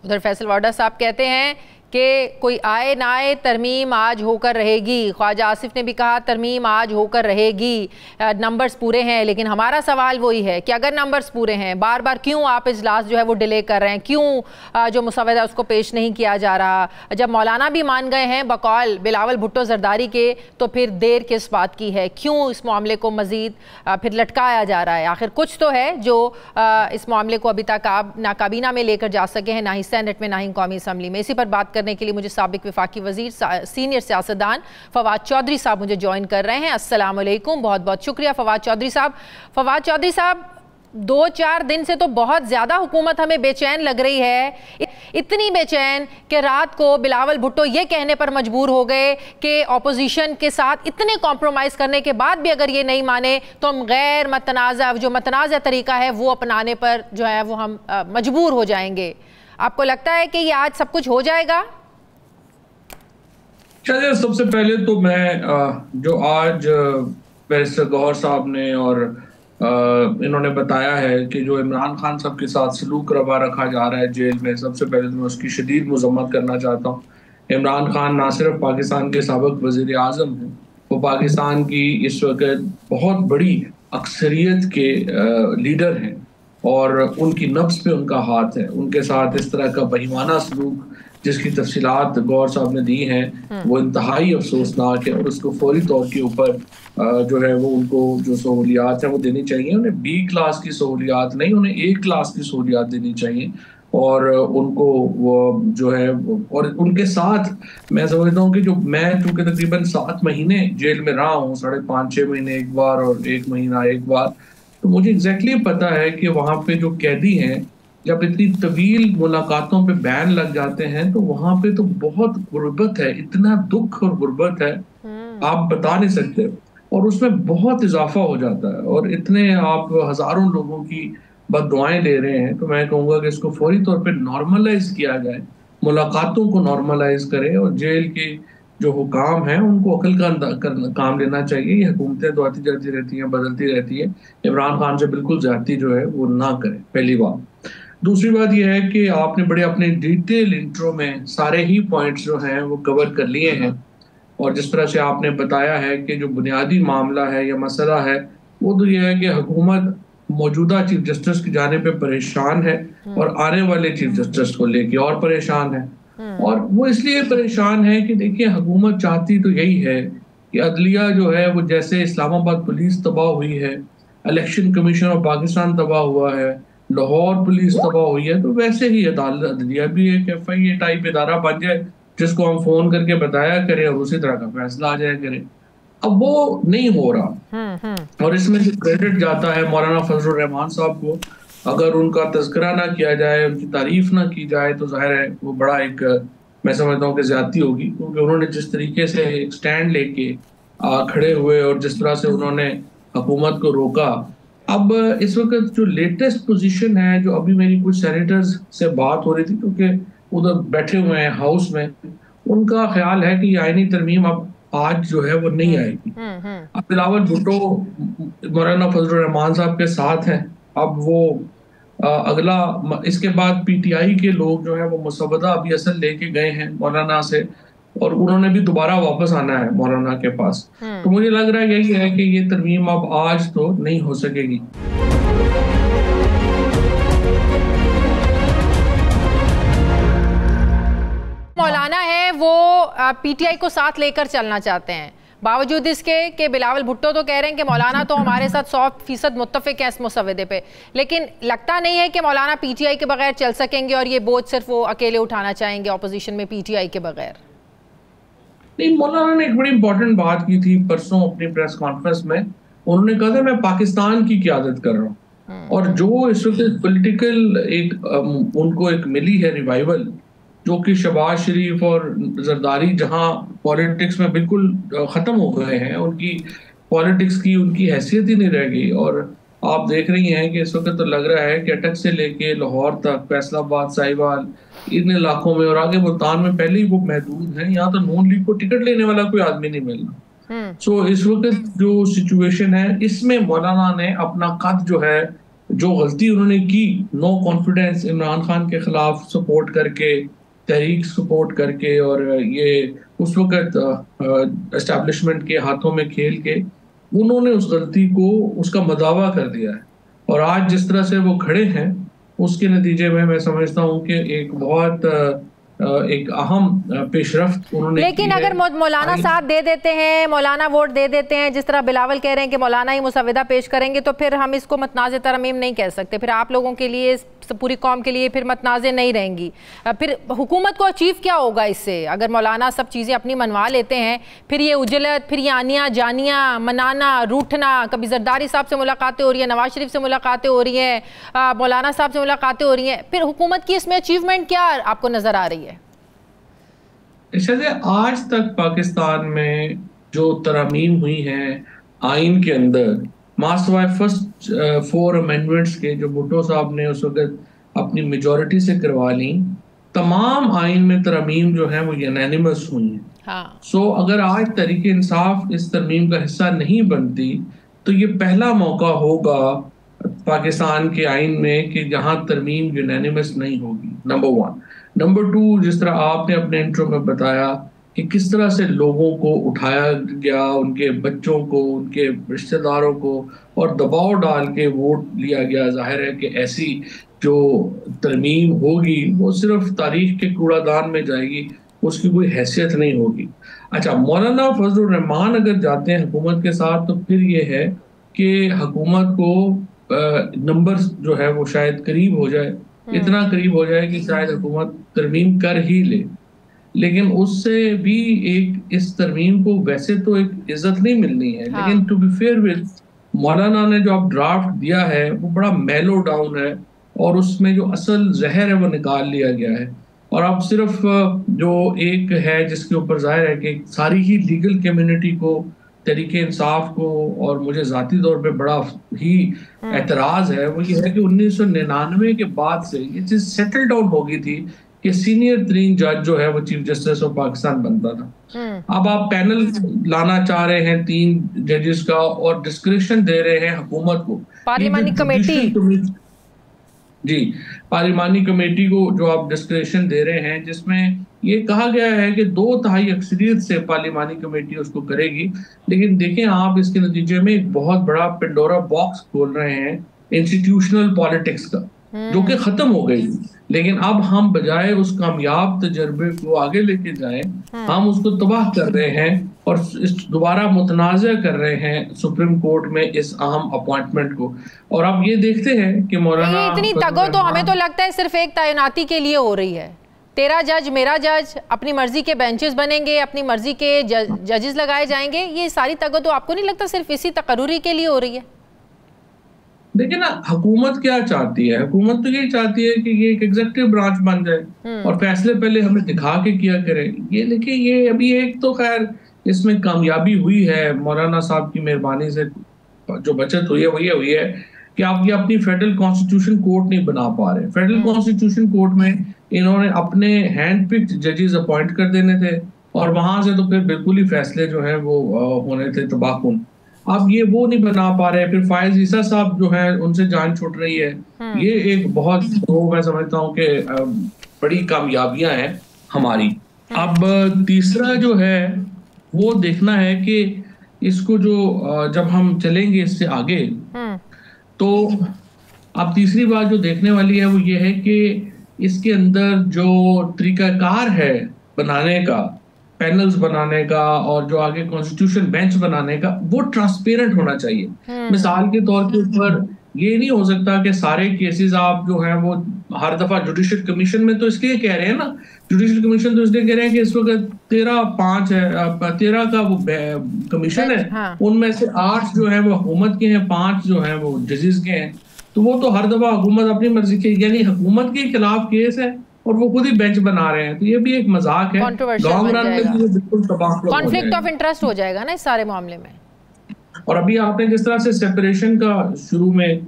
उधर फैसल वाडा साहब कहते हैं कि कोई आए ना आए तरमीम आज होकर रहेगी। ख्वाजा आसिफ ने भी कहा तरमीम आज होकर रहेगी, नंबर्स पूरे हैं। लेकिन हमारा सवाल वही है कि अगर नंबर्स पूरे हैं, बार बार क्यों आप इजलास जो है वो डिले कर रहे हैं? क्यों जो मुसवदा उसको पेश नहीं किया जा रहा? जब मौलाना भी मान गए हैं बकौल बिलावल भुट्टो जरदारी के, तो फिर देर किस बात की है? क्यों इस मामले को मजीद फिर लटकाया जा रहा है? आखिर कुछ तो है जो इस मामले को अभी तक आप ना काबीना में लेकर जा सके हैं, ना ही सेनेट में, ना ही कौमी असम्बली में। इसी पर बात करने के लिए मुझे साबिक वफाकी वजीर सीनियर सियासतदान फवाद चौधरी साहब मुझे ज्वाइन कर रहे हैं। अस्सलाम वालेकुम, बहुत बहुत शुक्रिया फवाद चौधरी साहब। फवाद चौधरी साहब, 2-4 दिन से तो बहुत ज्यादा हुकूमत हमें बेचैन लग रही है, इतनी बेचैन कि रात को बिलावल भुट्टो ये कहने पर मजबूर हो गए कि ऑपोजिशन के साथ इतने कॉम्प्रोमाइज करने के बाद भी अगर ये नहीं माने तो हम गैर मतनाज़ा जो मतनाज़ा तरीका है वो अपनाने पर जो है वो हम मजबूर हो जाएंगे। आपको लगता है कि ये आज सब कुछ हो जाएगा? चलिए, सबसे पहले तो मैं जो आज बैरिस्टर गौहर साहब ने और इन्होंने बताया है कि जो इमरान खान साहब के साथ सलूक रवा रखा जा रहा है जेल में, सबसे पहले तो मैं उसकी शदीद मजम्मत करना चाहता हूँ। इमरान खान ना सिर्फ पाकिस्तान के साबिक वजीर आज़म हैं, वो पाकिस्तान की इस वक्त बहुत बड़ी अक्सरियत के लीडर हैं और उनकी नब्ज़ पे उनका हाथ है। उनके साथ इस तरह का बेईमाना सलूक जिसकी तफसीलात गौर साहब ने दी हैं वो इंतहाई अफसोसनाक है और उसको फौरी तौर के ऊपर जो है वो उनको जो सहूलियात है वो देनी चाहिए। उन्हें बी क्लास की सहूलियात नहीं, उन्हें ए क्लास की सहूलियात देनी चाहिए और उनको वो जो है और उनके साथ मैं समझता हूँ कि जो मैं चूंकि तकरीबन 7 महीने जेल में रहा हूँ, 5.5-6 महीने एक बार और 1 महीना एक बार, तो मुझे एग्जैक्टली पता है कि वहाँ पे जो कैदी हैं जब इतनी तवील मुलाकातों पे बैन लग जाते हैं तो वहां पे तो बहुत गुर्बत है, इतना दुख और गुर्बत है आप बता नहीं सकते, और उसमें बहुत इजाफा हो जाता है और इतने आप हजारों लोगों की बद्दुआएं ले रहे हैं। तो मैं कहूँगा कि इसको फौरी तौर पे नॉर्मलाइज किया जाए, मुलाकातों को नॉर्मलाइज करें और जेल के जो हुकाम हैं उनको अकल का काम लेना चाहिए। ये हुकूमतें तो आती जाती रहती हैं, बदलती रहती है, इमरान खान से बिल्कुल ज्यादती जो है वो ना करें, पहली बात। दूसरी बात यह है कि आपने बड़े अपने डिटेल इंट्रो में सारे ही पॉइंट्स जो हैं वो कवर कर लिए हैं और जिस तरह से आपने बताया है कि जो बुनियादी मामला है या मसला है वो तो यह है कि हुकूमत मौजूदा चीफ जस्टिस की जाने पे परेशान है और आने वाले चीफ जस्टिस को लेके और परेशान है। और वो इसलिए परेशान है कि देखिए, हुकूमत चाहती तो यही है कि अदलिया जो है वो, जैसे इस्लामाबाद पुलिस तबाह हुई है, इलेक्शन कमीशन ऑफ पाकिस्तान तबाह हुआ है, लाहौर पुलिस तबाह हुई है, तो वैसे ही अदलिया भी एक FIA टाइप इदारा बन जाए जिसको हम फोन करके बताया करें और उसी तरह का फैसला आ जाया करे। अब वो नहीं हो रहा और इसमें जो क्रेडिट जाता है मौलाना फजलुर रहमान साहब को, अगर उनका तज़किरा ना किया जाए, उनकी तारीफ ना की जाए तो जाहिर है वो बड़ा एक, मैं समझता हूँ कि ज्यादती होगी, क्योंकि उन्होंने जिस तरीके से एक स्टैंड लेके खड़े हुए और जिस तरह से उन्होंने हुकूमत को रोका। अब इस वक्त जो लेटेस्ट पोजीशन है, जो अभी मेरी कुछ सेनेटर्स से बात हो रही थी क्योंकि उधर बैठे हुए हैं हाउस में, उनका ख्याल है कि आईनी तरमीम अब आज जो है वो नहीं आएगी। अब बिलावल भुट्टो मौलाना फजलुर रहमान साहब के साथ हैं, अब वो अगला इसके बाद PTI के लोग जो है वो मुसवदा अभी असल लेके गए हैं मौलाना से और उन्होंने भी दोबारा वापस आना है मौलाना के पास। तो मुझे लग रहा है यही है कि ये तरमीम अब आज तो नहीं हो सकेगी। मौलाना है वो PTI को साथ लेकर चलना चाहते हैं, बावजूद इसके कि बिलावल भुट्टो तो कह रहे हैं कि मौलाना तो हमारे साथ 100% मुत्तफिक है इस मुसवदे पे, लेकिन लगता नहीं है कि मौलाना PTI के बगैर चल सकेंगे और ये बोझ सिर्फ वो अकेले उठाना चाहेंगे ऑपोजिशन में PTI के बगैर। नहीं, मौलाना ने एक बड़ी इंपॉर्टेंट बात की थी परसों अपनी प्रेस कॉन्फ्रेंस में। उन्होंने कहा था मैं पाकिस्तान की क़यादत कर रहा हूँ और जो इस वक्त पॉलिटिकल एक उनको एक मिली है रिवाइवल, जो कि शहबाज शरीफ और जरदारी जहां पॉलिटिक्स में बिल्कुल खत्म हो गए हैं, उनकी पॉलिटिक्स की उनकी हैसियत ही नहीं रह गई। और आप देख रही हैं कि इस वक्त तो लग रहा है कि अटक से लेके लाहौर तक, फैसलाबाद, साहिवाल, इन इलाकों में और आगे मुल्तान में पहले ही वो महदूद हैं। यहाँ तो नून लीग को टिकट लेने वाला कोई आदमी नहीं मिल रहा। सो इस वक्त जो सिचुएशन है इसमें मौलाना ने अपना कद जो है जो गलती उन्होंने की, नो कॉन्फिडेंस इमरान खान के खिलाफ सपोर्ट करके, तहरीक सपोर्ट करके, और ये उस वक्त एस्टेब्लिशमेंट के हाथों में खेल के उन्होंने उस गलती को, उसका मदावा कर दिया है। और आज जिस तरह से वो खड़े हैं उसके नतीजे में मैं समझता हूँ कि एक बहुत एक अहम पेशरफ्त उन्होंने। लेकिन अगर मौलाना साथ दे देते हैं, मौलाना वोट दे देते हैं, जिस तरह बिलावल कह रहे हैं कि मौलाना ही मुसविदा पेश करेंगे, तो फिर हम इसको मतनाज़ तरमीम नहीं कह सकते। फिर आप लोगों के लिए, पूरी कौम के लिए फिर मतनाज़ नहीं रहेंगी। फिर हुकूमत को अचीव क्या होगा इससे? अगर मौलाना सब चीज़ें अपनी मनवा लेते हैं, फिर ये उजलत, फिर ये आनिया जानिया, मनाना, रूठना, कभी जरदारी साहब से मुलाकातें हो रही हैं, नवाज शरीफ से मुलाकातें हो रही हैं, मौलाना साहब से मुलाकातें हो रही हैं, फिर हुकूमत की इसमें अचीवमेंट क्या आपको नज़र आ रही है? आज तक पाकिस्तान में जो तरमीम हुई हैं आइन के अंदर, मासवाए फर्स्ट 4 अमेंडमेंट्स के जो भुट्टो साहब ने उस वक्त अपनी मेजॉरिटी से करवा ली, तमाम आइन में तरमीम जो है वो यूनानिमस हुई हैं। हाँ। सो अगर आज तहरीक इंसाफ इस तरमीम का हिस्सा नहीं बनती तो ये पहला मौका होगा पाकिस्तान के आइन में कि जहां तरमीम यूनानिमस नहीं होगी, नंबर 1। नंबर 2, जिस तरह आपने अपने इंट्रो में बताया कि किस तरह से लोगों को उठाया गया, उनके बच्चों को, उनके रिश्तेदारों को, और दबाव डाल के वोट लिया गया। जाहिर है कि ऐसी जो तरमीम होगी वो सिर्फ तारीख के कूड़ादान में जाएगी, उसकी कोई हैसियत नहीं होगी। अच्छा, मौलाना फजलुर रहमान अगर जाते हैं हुकूमत के साथ तो फिर ये है कि हुकूमत को नंबर्स जो है वो शायद करीब हो जाए, इतना करीब हो जाए कि शायद हुकूमत तरमीम कर ही ले। लेकिन उससे भी एक इस तरमीम को वैसे तो एक इज्जत नहीं मिलनी है, लेकिन टू बी फेयर विद मौलाना ने जो अब ड्राफ्ट दिया है वो बड़ा मेलो डाउन है, और उसमें जो असल जहर है वो निकाल लिया गया है। और अब सिर्फ जो एक है जिसके ऊपर जाहिर है कि सारी ही लीगल कम्युनिटी को, तहरीक इंसाफ को, और मुझे ज़ाती तौर पे बड़ा ही एतराज़ है, वो ये है कि 1999 के बाद से ये चीज़ सेटल डाउन हो गई थी कि सीनियर तरीन जज जो है वो चीफ जस्टिस ऑफ पाकिस्तान बनता था। अब आप पैनल लाना चाह रहे हैं 3 जजेस का, और डिस्क्रिप्शन दे रहे हैं हुकूमत को, पार्लिमानी कमेटी। जी, पार्लिमानी कमेटी को जो आप डिस्क्रिप्शन दे रहे हैं, जिसमें ये कहा गया है कि 2/3 अक्सरियत से पार्लिमानी कमेटी उसको करेगी। लेकिन देखें आप, इसके नतीजे में एक बहुत बड़ा पेंडोरा बॉक्स खोल रहे हैं इंस्टीट्यूशनल पॉलिटिक्स का, जो कि खत्म हो गई। लेकिन अब हम बजाय उस कामयाब तजर्बे को आगे लेके जाएं, हम उसको तबाह कर रहे हैं और दोबारा मुतनाज़ा कर रहे हैं सुप्रीम कोर्ट में इस अहम अपॉइंटमेंट को। और अब ये देखते हैं कि मौलाना, इतनी तगो तो हमें तो लगता है सिर्फ एक तैनाती के लिए हो रही है। तेरा जज मेरा जज, अपनी मर्जी के बेंचेस बनेंगे, अपनी मर्जी के जजेस लगाए जाएंगे। ये सारी तगो तो आपको नहीं लगता सिर्फ इसी तकर्रुरी के लिए हो रही है? देखिए ना, हुकूमत क्या चाहती है? हुकूमत तो यही चाहती है कि ये एक एग्जीक्यूटिव ब्रांच बन जाए और फैसले पहले हमें दिखा के किया करे। ये देखिए, ये अभी एक तो खैर इसमें कामयाबी हुई है मौलाना साहब की मेहरबानी से, जो बचत हुई है कि आप ये अपनी फेडरल कॉन्स्टिट्यूशन कोर्ट नहीं बना पा रहे। फेडरल कॉन्स्टिट्यूशन कोर्ट में इन्होंने अपने हैंड पिक्ड जजेस अपॉइंट कर देने थे, और वहां से तो फिर बिल्कुल ही फैसले जो है वो होने थे तबाहकुन। अब ये वो नहीं बना पा रहे। फिर फायज ईसा साहब जो है उनसे जान छूट रही है। ये एक बहुत, वो मैं समझता हूँ कि बड़ी कामयाबियां हैं हमारी। अब तीसरा जो है वो देखना है कि इसको जो जब हम चलेंगे इससे आगे, तो अब तीसरी बात जो देखने वाली है वो ये है कि इसके अंदर जो तरीकाकार है बनाने का, पैनल्स बनाने का, और जो आगे कॉन्स्टिट्यूशन बेंच बनाने का, वो ट्रांसपेरेंट होना चाहिए। मिसाल के तौर के ऊपर ये नहीं हो सकता कि सारे केसेस आप जो हैं वो हर दफा जुडिशियल कमीशन में, तो इसलिए कह रहे हैं ना, जुडिशियल कमीशन तो इसलिए कह रहे हैं कि इस वक्त 13 का वो कमीशन है। उनमें से 8 जो है वो हुकूमत के हैं, 5 जो है वो जजेस के हैं। तो वो तो हर दफा हुकूमत अपनी मर्जी के, यानी हुकूमत के खिलाफ केस है और वो खुद ही बेंच बना रहे हैं। तो ये भी एक मजाक है। लॉन्ग रन में बिल्कुल तबाह, कॉन्फ्लिक्ट ऑफ इंटरेस्ट हो जाएगा ना इस सारे मामले में। और अभी आपने जिस तरह से सेपरेशन का शुरू में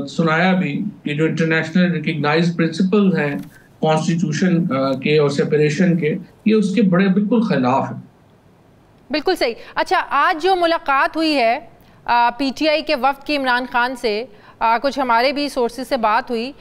सुनाया भी कि जो इंटरनेशनल रिकग्नाइज्ड प्रिंसिपल हैं कॉन्स्टिट्यूशन के और सेपरेशन के, ये उसके बड़े बिल्कुल खिलाफ है। बिल्कुल सही। अच्छा, आज जो मुलाकात हुई है पीटीआई के वफ्द की इमरान खान से, कुछ हमारे भी सोर्सेज से बात हुई।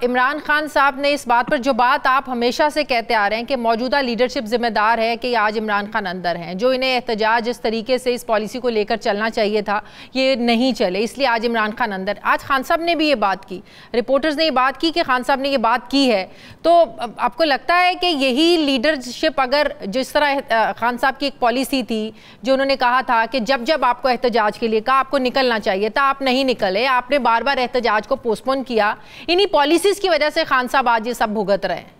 इमरान खान साहब ने इस बात पर, जो बात आप हमेशा से कहते आ रहे हैं कि मौजूदा लीडरशिप जिम्मेदार है कि आज इमरान खान अंदर हैं, जो इन्हें एहतजाज इस तरीके से इस पॉलिसी को लेकर चलना चाहिए था ये नहीं चले, इसलिए आज इमरान खान अंदर। आज खान साहब ने भी ये बात की, रिपोर्टर्स ने ये बात की कि खान साहब ने ये बात की है। तो आपको लगता है कि यही लीडरशिप, अगर जिस तरह खान साहब की एक पॉलिसी थी जो उन्होंने कहा था कि जब जब आपको एहतजाज के लिए कहा आपको निकलना चाहिए था, आप नहीं निकले, आपने बार बार एहतजाज को पोस्टपोन किया, इन्हीं पॉलिसीज की वजह से खान साहब आज ये सब भुगत रहे हैं।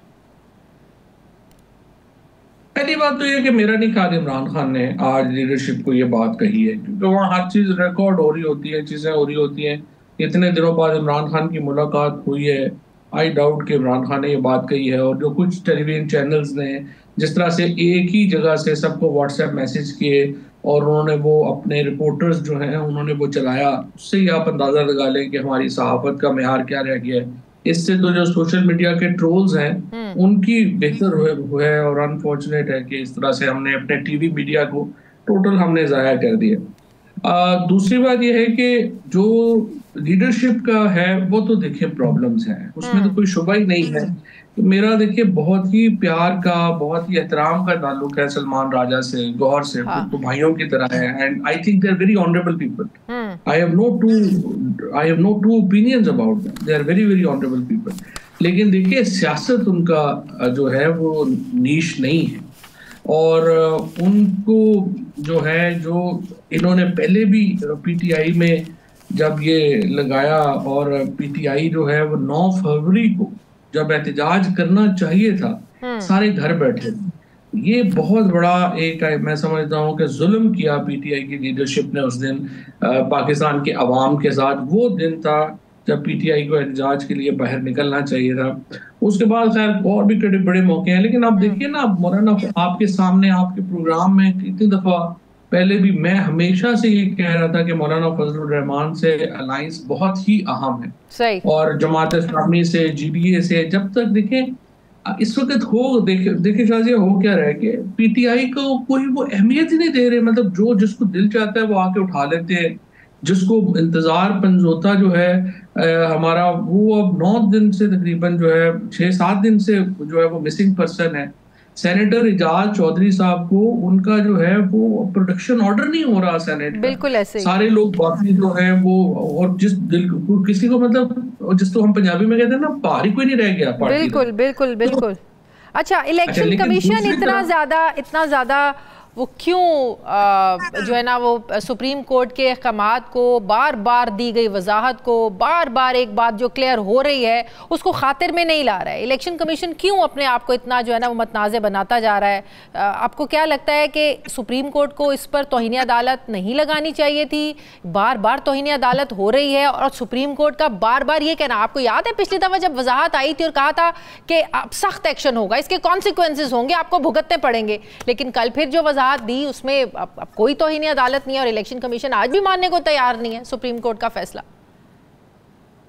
पहली बात तो ये कि मेरा नहीं ख्याल इमरान खान ने आज लीडरशिप को ये बात कही है, क्योंकि वहाँ हर चीज रिकॉर्ड हो रही होती है, चीजें हो रही होती हैं। इतने दिनों बाद इमरान खान की मुलाकात हुई है, आई डाउट कि इमरान खान ने ये बात कही है। और जो कुछ टेलीविजन चैनल्स ने जिस तरह से एक ही जगह से सबको व्हाट्सएप मैसेज किए और उन्होंने वो अपने रिपोर्टर्स जो हैं उन्होंने वो चलाया, उससे ही आप अंदाजा लगा लें कि हमारी सहाफत का मेयार क्या रह गया है। इससे तो जो सोशल मीडिया के ट्रोल्स हैं उनकी बेहतर हुए है, और अनफॉर्चुनेट है कि इस तरह से हमने अपने टीवी मीडिया को टोटल हमने ज़ाया कर दिया। दूसरी बात यह है कि जो लीडरशिप का है वो तो देखिए प्रॉब्लम्स हैं, उसमें तो कोई शुबा ही नहीं है। तो मेरा देखिए बहुत ही प्यार का, बहुत ही एहतराम का ताल्लुक है सलमान राजा से, गौहर से, तो भाइयों की तरह है। And I think they are very honourable people. I have no two opinions about them, they are very very honourable people. लेकिन देखिए सियासत उनका जो है वो नीश नहीं है, और उनको जो है, जो इन्होंने पहले भी पीटीआई में जब ये लगाया, और पीटीआई जो है वो 9 फरवरी को जब एहतजाज करना चाहिए था, सारे घर बैठे। ये बहुत बड़ा एक, मैं समझता हूँ कि जुल्म किया पीटीआई की लीडरशिप ने उस दिन पाकिस्तान के अवाम के साथ। वो दिन था जब पीटीआई को एहतजाज के लिए बाहर निकलना चाहिए था। उसके बाद खैर और भी बड़े मौके हैं, लेकिन आप देखिए ना, मौलाना आपके सामने आपके प्रोग्राम में कितनी दफा पहले भी मैं हमेशा से ये कह रहा था कि मौलाना फजलुर रहमान से अलायंस बहुत ही अहम है, सही। और जमात इस्लामी से, जीडीए से, जब तक देखें इस वक्त हो, देखे शायद हो क्या रहा है कि पीटीआई को कोई वो अहमियत ही नहीं दे रहे। मतलब जो जिसको दिल चाहता है वो आके उठा लेते हैं, जिसको इंतजार पंजोता जो है हमारा, वो अब 9 दिन से तकरीबन जो है 6-7 दिन से जो है वो मिसिंग पर्सन है। सेनेटर इजाज चौधरी साहब को उनका जो है वो प्रोटेक्शन ऑर्डर नहीं हो रहा सेनेट का। बिल्कुल ऐसे सारे लोग बाकी जो है वो, और जिस दिल किसी को मतलब जिसको हम पंजाबी में कहते हैं ना, भारी कोई नहीं रह गया पार्टी। बिल्कुल बिल्कुल बिल्कुल। अच्छा, इलेक्शन कमीशन इतना ज्यादा वो क्यों जो है ना वो सुप्रीम कोर्ट के अहकामात को, बार बार दी गई वजाहत को, बार बार एक बात जो क्लियर हो रही है उसको खातिर में नहीं ला रहा है? इलेक्शन कमीशन क्यों अपने आप को इतना जो है ना वो मतनाज़े बनाता जा रहा है? आपको क्या लगता है कि सुप्रीम कोर्ट को इस पर तौहीन अदालत नहीं लगानी चाहिए थी? बार बार तौहीन अदालत हो रही है, और सुप्रीम कोर्ट का बार बार ये कहना, आपको याद है पिछली दफ़ा जब वजाहत आई थी और कहा था कि अब सख्त एक्शन होगा, इसके कॉन्सिक्वेंसेज होंगे, आपको भुगतने पड़ेंगे, लेकिन कल फिर जो दी उसमें अब कोई तौहीन अदालत नहीं है, और इलेक्शन कमीशन आज भी मानने को तैयार नहीं है सुप्रीम कोर्ट का फैसला।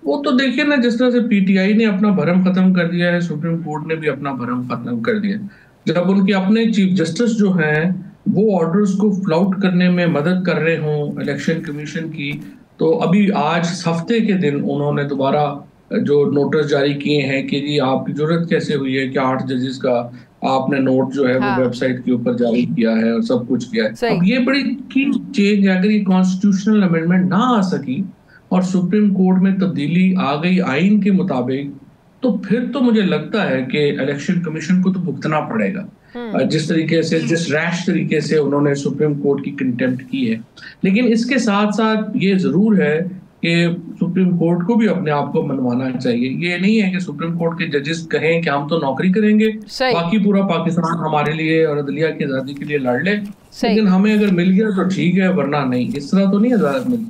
वो तो देखिए ना, जिस तरह से पीटीआई ने अपना भरम खत्म कर दिया है, सुप्रीम कोर्ट ने भी अपना भरम खत्म कर दिया। जब उनके अपने चीफ जस्टिस जो हैं वो ऑर्डर्स को फ्लाउट करने में मदद कर रहे हों इलेक्शन कमीशन की, तो अभी आज हफ्ते के दिन उन्होंने दोबारा जो नोटिस जारी किए हैं कि जी आपकी जरूरत कैसे हुई है कि 8 जजेस का आपने नोट जो है वो वेबसाइट के ऊपर जारी किया है और सब कुछ किया है। अब ये बड़ी की चेंज है। अगर ये कॉन्स्टिट्यूशनल अमेंडमेंट ना आ सकी और सुप्रीम कोर्ट में तब्दीली आ गई आइन के मुताबिक, तो फिर तो मुझे लगता है कि इलेक्शन कमीशन को तो भुगतना पड़ेगा जिस तरीके से, जिस रैश तरीके से उन्होंने सुप्रीम कोर्ट की कंटेम्प्ट की है। लेकिन इसके साथ साथ ये जरूर है कि सुप्रीम कोर्ट को भी अपने आप को मनवाना चाहिए। ये नहीं है कि सुप्रीम कोर्ट के जजेस कहें कि हम तो नौकरी करेंगे, बाकी पूरा पाकिस्तान हमारे लिए और अदलिया की आजादी के लिए लड़ ले, लेकिन हमें अगर मिल गया तो ठीक है, वरना नहीं। इस तरह तो नहीं इजाजत मिली।